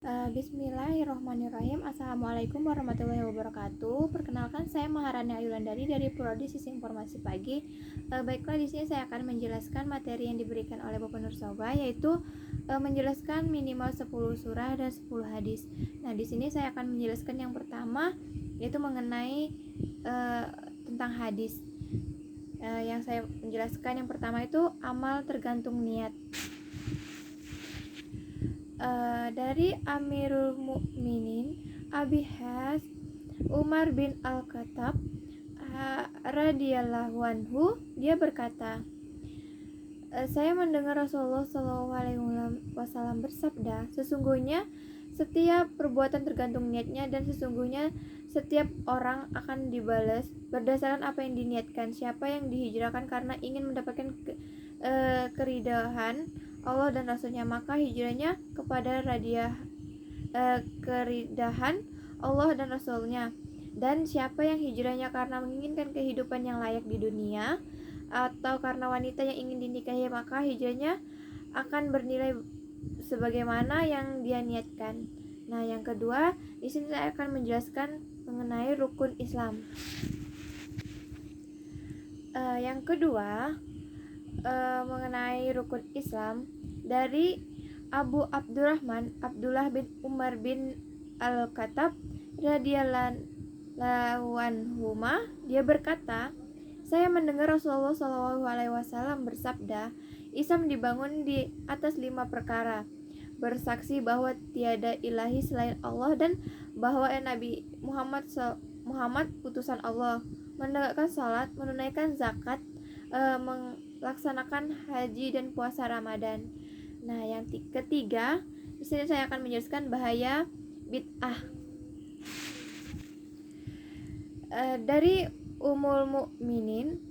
Bismillahirrahmanirrahim. Assalamualaikum warahmatullahi wabarakatuh. Perkenalkan, saya Maharani Ayulandari dari Prodi Sisi Informasi Pagi. Baiklah, di sini saya akan menjelaskan materi yang diberikan oleh Bapak Nur Soba, yaitu menjelaskan minimal 10 surah dan 10 hadis. Nah, di sini saya akan menjelaskan yang pertama, yaitu mengenai tentang hadis. Yang saya menjelaskan yang pertama itu amal tergantung niat. Dari Amirul Mukminin Abi Has Umar bin Al-Khattab radhiyallahu anhu, dia berkata, saya mendengar Rasulullah SAW bersabda, sesungguhnya setiap perbuatan tergantung niatnya, dan sesungguhnya setiap orang akan dibalas berdasarkan apa yang diniatkan. Siapa yang dihijrahkan karena ingin mendapatkan keridhaan Allah dan Rasulnya, maka hijrahnya kepada keridahan Allah dan Rasulnya. Dan siapa yang hijrahnya karena menginginkan kehidupan yang layak di dunia atau karena wanita yang ingin dinikahi, maka hijrahnya akan bernilai sebagaimana yang dia niatkan. Nah, yang kedua, di sini saya akan menjelaskan mengenai rukun Islam. Yang kedua, mengenai rukun Islam, dari Abu Abdurrahman Abdullah bin Umar bin Al-Khattab radhiyallahu anhuma, dia berkata, saya mendengar Rasulullah SAW bersabda, Islam dibangun di atas 5 perkara: bersaksi bahwa tiada ilahi selain Allah dan bahwa Nabi Muhammad utusan Allah, menegakkan salat, menunaikan zakat, melaksanakan haji dan puasa Ramadan. Nah, yang ketiga, di sini saya akan menjelaskan bahaya bid'ah. Dari Ummul Mukminin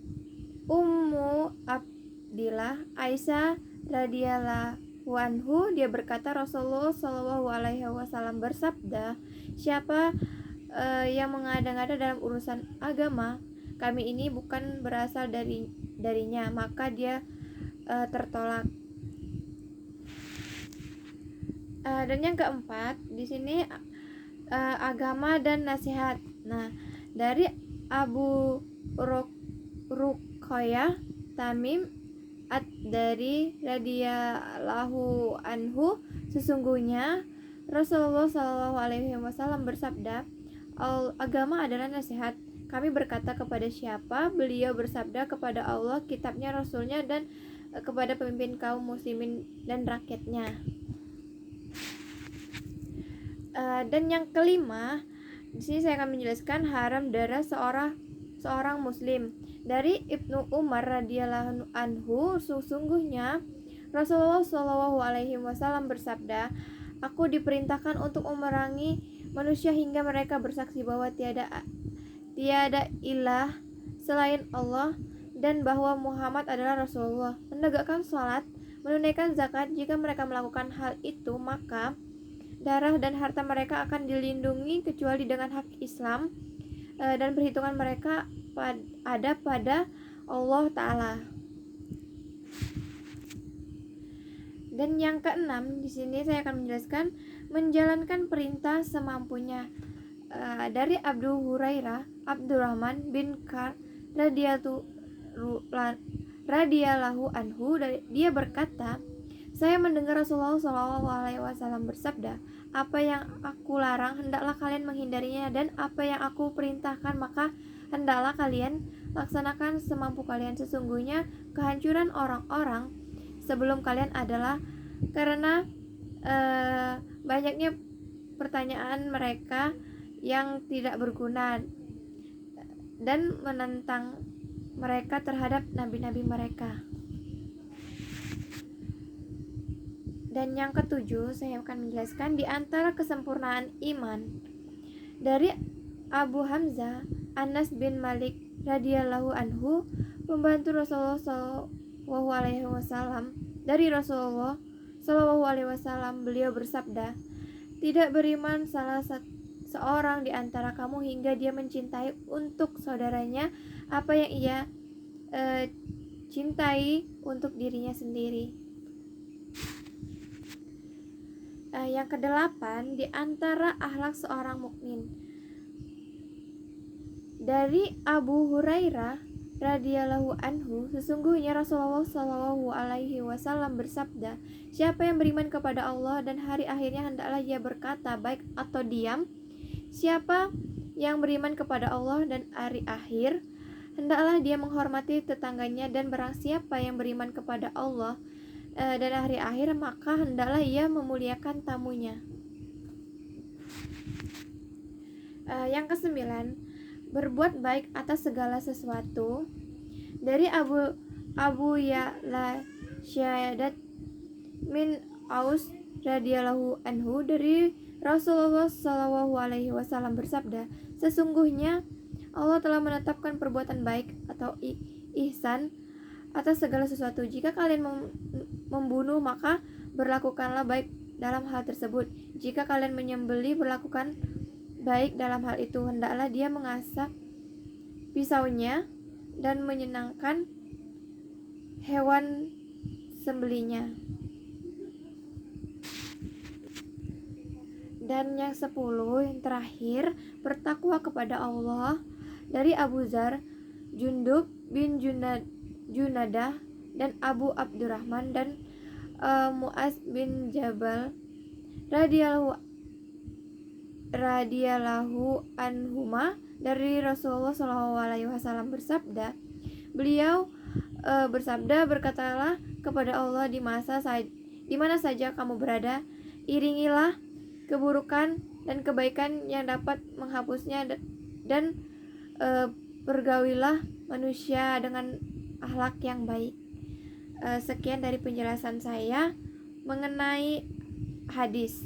Ummu Abdillah Aisyah radhiyallahu anhu, dia berkata, Rasulullah SAW bersabda, siapa yang mengada-ngada dalam urusan agama kami ini bukan berasal darinya, maka dia tertolak. Dan yang keempat, di sini agama dan nasihat. Nah, dari Abu Ruqayyah Tamim dari radhiyallahu anhu, sesungguhnya Rasulullah SAW bersabda, agama adalah nasihat. Kami berkata, kepada siapa? Beliau bersabda, kepada Allah, kitabnya, Rasulnya, dan kepada pemimpin kaum muslimin dan rakyatnya. Dan yang kelima, di sini saya akan menjelaskan haram darah seorang muslim. Dari Ibnu Umar radhiyallahu anhu, sesungguhnya Rasulullah SAW bersabda, aku diperintahkan untuk memerangi manusia hingga mereka bersaksi bahwa tiada ilah selain Allah dan bahwa Muhammad adalah Rasulullah, menegakkan salat, menunaikan zakat. Jika mereka melakukan hal itu, maka darah dan harta mereka akan dilindungi kecuali dengan hak Islam, dan perhitungan mereka ada pada Allah Ta'ala. Dan yang keenam, di sini saya akan menjelaskan menjalankan perintah semampunya. Dari Abu Hurairah Abdurrahman bin Kar radhiyallahu anhu, dia berkata, saya mendengar Rasulullah SAW bersabda, apa yang aku larang hendaklah kalian menghindarinya, dan apa yang aku perintahkan maka hendaklah kalian laksanakan semampu kalian. Sesungguhnya kehancuran orang-orang sebelum kalian adalah karena banyaknya pertanyaan mereka yang tidak berguna dan menentang mereka terhadap nabi-nabi mereka. Dan yang ketujuh, saya akan menjelaskan di antara kesempurnaan iman. Dari Abu Hamzah Anas bin Malik radhiyallahu anhu, pembantu Rasulullah SAW, dari Rasulullah SAW, beliau bersabda, tidak beriman salah seorang di antara kamu hingga dia mencintai untuk saudaranya apa yang ia cintai untuk dirinya sendiri. Yang kedelapan, di antara akhlak seorang mukmin. Dari Abu Hurairah radhiyallahu anhu, sesungguhnya Rasulullah Shallallahu alaihi wasallam bersabda, siapa yang beriman kepada Allah dan hari akhirnya hendaklah ia berkata baik atau diam. Siapa yang beriman kepada Allah dan hari akhir, hendaklah dia menghormati tetangganya, dan barang siapa yang beriman kepada Allah dan hari akhir, maka hendaklah ia memuliakan tamunya. Yang kesembilan, berbuat baik atas segala sesuatu. Dari Abu Ya'la Syahadat min Aus radhiyallahu anhu, dari Rasulullah Shallallahu alaihi wasallam bersabda, sesungguhnya Allah telah menetapkan perbuatan baik atau ihsan atas segala sesuatu. Jika kalian membunuh, maka berlakukanlah baik dalam hal tersebut. Jika kalian menyembelih, berlakukan baik dalam hal itu. Hendaklah dia mengasah pisaunya dan menyenangkan hewan sembelihnya. Dan yang 10, yang terakhir, bertakwa kepada Allah. Dari Abu Dzar, Jundub bin Junadah, dan Abu Abdurrahman dan Muaz bin Jabal radhiyallahu anhuma, dari Rasulullah Shallallahu alaihi wasallam bersabda, beliau bersabda, berkatalah kepada Allah di mana saja kamu berada, iringilah keburukan dan kebaikan yang dapat menghapusnya, dan bergaulilah manusia dengan akhlak yang baik. Sekian dari penjelasan saya mengenai hadis.